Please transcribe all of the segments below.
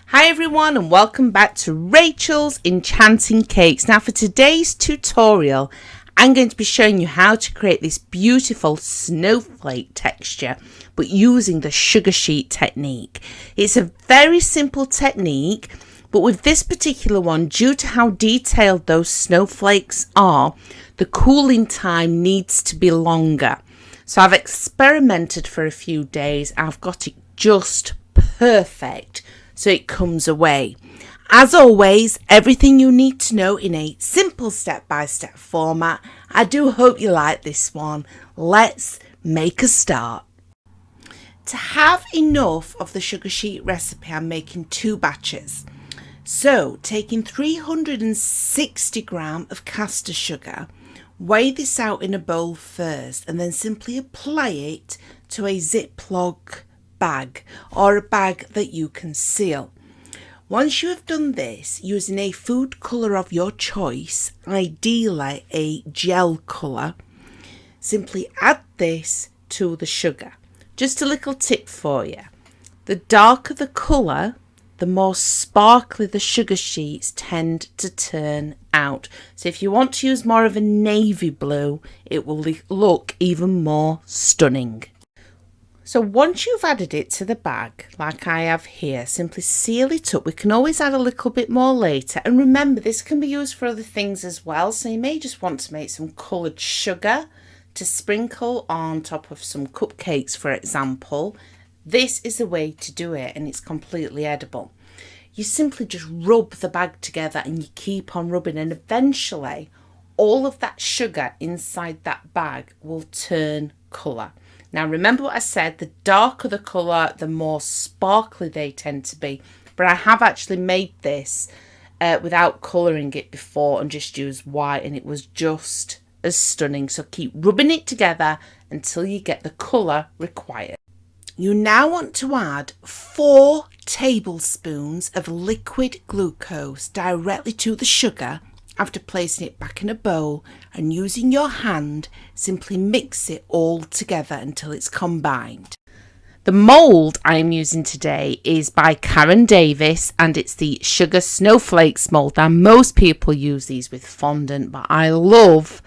Hi everyone and welcome back to Rachel's Enchanting Cakes. Now for today's tutorial, I'm going to be showing you how to create this beautiful snowflake texture, but using the sugar sheet technique. It's a very simple technique, but with this particular one, due to how detailed those snowflakes are, the cooling time needs to be longer. So I've experimented for a few days. I've got it just perfect. So it comes away. As always, everything you need to know in a simple step-by-step format. I do hope you like this one. Let's make a start. To have enough of the sugar sheet recipe, I'm making 2 batches. So taking 360 grams of caster sugar, weigh this out in a bowl first and then simply apply it to a Ziploc bag or a bag that you can seal. Once you have done this, using a food colour of your choice, ideally a gel colour, simply add this to the sugar. Just a little tip for you. The darker the colour, the more sparkly the sugar sheets tend to turn out. So if you want to use more of a navy blue, it will look even more stunning. So once you've added it to the bag, like I have here, simply seal it up. We can always add a little bit more later. And remember, this can be used for other things as well. So you may just want to make some coloured sugar to sprinkle on top of some cupcakes, for example. This is the way to do it, and it's completely edible. You simply just rub the bag together and you keep on rubbing, and eventually all of that sugar inside that bag will turn colour. Now remember what I said, the darker the colour, the more sparkly they tend to be. But I have actually made this without colouring it before and just used white, and it was just as stunning. So keep rubbing it together until you get the colour required. You now want to add 4 tablespoons of liquid glucose directly to the sugar. After placing it back in a bowl and using your hand, simply mix it all together until it's combined. The mould I am using today is by Karen Davis, and it's the Sugar Snowflakes mould. Now most people use these with fondant, but I love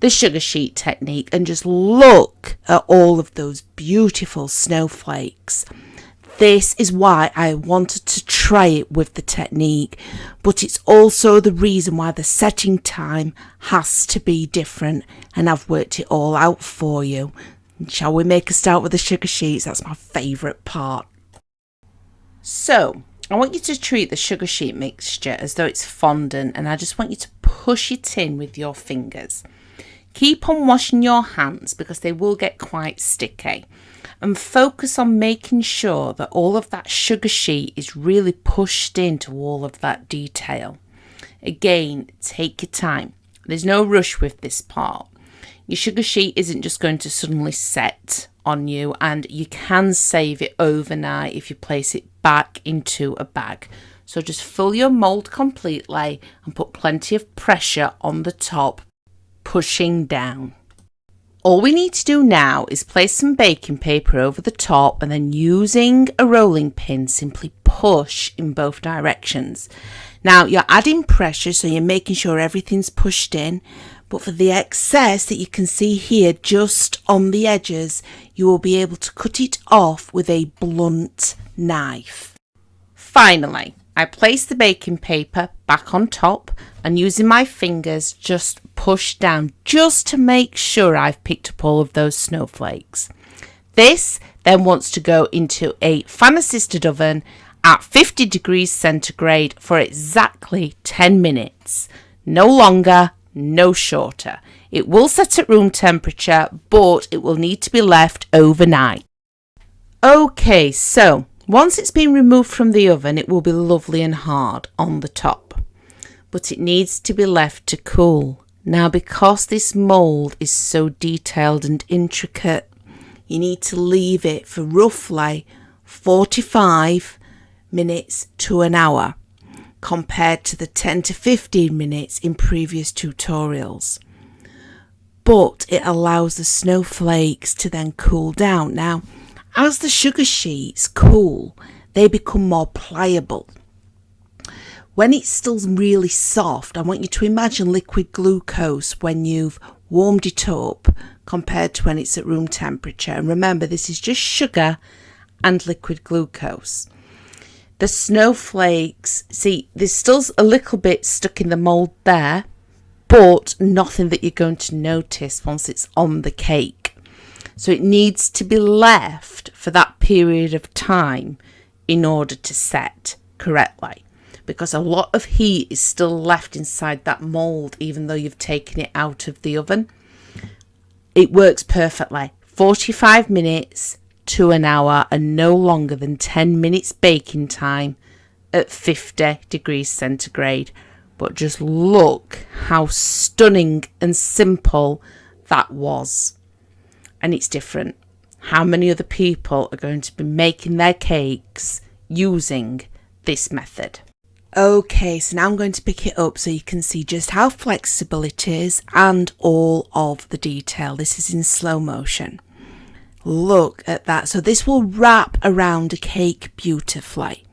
the sugar sheet technique, and just look at all of those beautiful snowflakes. This is why I wanted to try it with the technique, but it's also the reason why the setting time has to be different, and I've worked it all out for you. Shall we make a start with the sugar sheets? That's my favourite part. So I want you to treat the sugar sheet mixture as though it's fondant, and I just want you to push it in with your fingers. Keep on washing your hands because they will get quite sticky. And focus on making sure that all of that sugar sheet is really pushed into all of that detail. Again, take your time. There's no rush with this part. Your sugar sheet isn't just going to suddenly set on you, and you can save it overnight if you place it back into a bag. So just fill your mould completely and put plenty of pressure on the top, pushing down. All we need to do now is place some baking paper over the top, and then using a rolling pin, simply push in both directions. Now you're adding pressure, so you're making sure everything's pushed in, but for the excess that you can see here just on the edges, you will be able to cut it off with a blunt knife. Finally, I place the baking paper back on top and using my fingers just push down just to make sure I've picked up all of those snowflakes. This then wants to go into a fan assisted oven at 50 degrees centigrade for exactly 10 minutes. No longer, no shorter. It will set at room temperature, but it will need to be left overnight. Okay, so once it's been removed from the oven, it will be lovely and hard on the top, but it needs to be left to cool. Now, because this mould is so detailed and intricate, you need to leave it for roughly 45 minutes to an hour, compared to the 10 to 15 minutes in previous tutorials. But it allows the snowflakes to then cool down. Now, as the sugar sheets cool, they become more pliable. When it's still really soft, I want you to imagine liquid glucose when you've warmed it up compared to when it's at room temperature. And remember, this is just sugar and liquid glucose. The snowflakes, see, there's still a little bit stuck in the mould there, but nothing that you're going to notice once it's on the cake. So it needs to be left for that period of time in order to set correctly, because a lot of heat is still left inside that mould even though you've taken it out of the oven. It works perfectly. 45 minutes to an hour and no longer than 10 minutes baking time at 50 degrees centigrade. But just look how stunning and simple that was. And it's different. How many other people are going to be making their cakes using this method? Okay, so now I'm going to pick it up so you can see just how flexible it is and all of the detail. This is in slow motion. Look at that. So this will wrap around a cake beautifully.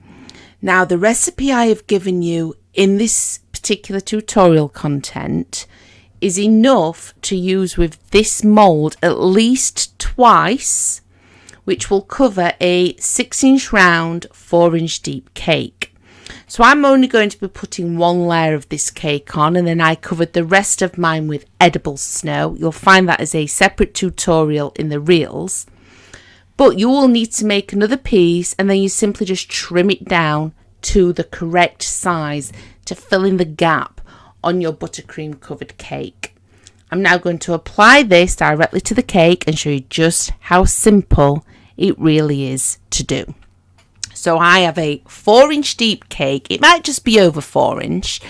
Now, the recipe I have given you in this particular tutorial content is enough to use with this mould at least twice, which will cover a 6-inch round, 4-inch deep cake. So I'm only going to be putting one layer of this cake on, and then I covered the rest of mine with edible snow. You'll find that as a separate tutorial in the reels. But you will need to make another piece, and then you simply just trim it down to the correct size to fill in the gap on your buttercream covered cake. I'm now going to apply this directly to the cake and show you just how simple it really is to do. So I have a 4-inch deep cake. It might just be over 4-inch.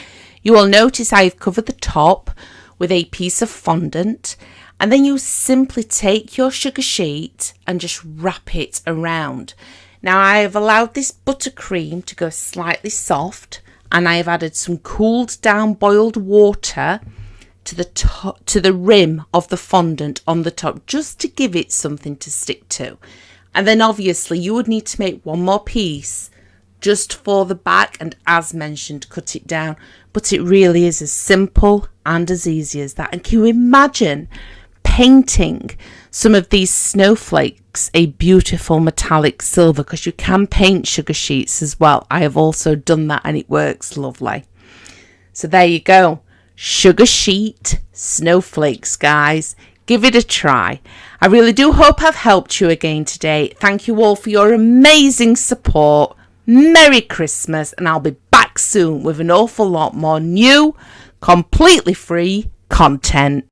You will notice I've covered the top with a piece of fondant, and then you simply take your sugar sheet and just wrap it around. Now I have allowed this buttercream to go slightly soft, and I have added some cooled down boiled water to the rim of the fondant on the top, just to give it something to stick to. And then obviously you would need to make one more piece just for the back, and as mentioned, cut it down. But it really is as simple and as easy as that. And can you imagine painting some of these snowflakes a beautiful metallic silver? Because you can paint sugar sheets as well. I have also done that and it works lovely. So there you go. Sugar sheet snowflakes, guys. Give it a try. I really do hope I've helped you again today. Thank you all for your amazing support. Merry Christmas, and I'll be back soon with an awful lot more new, completely free content.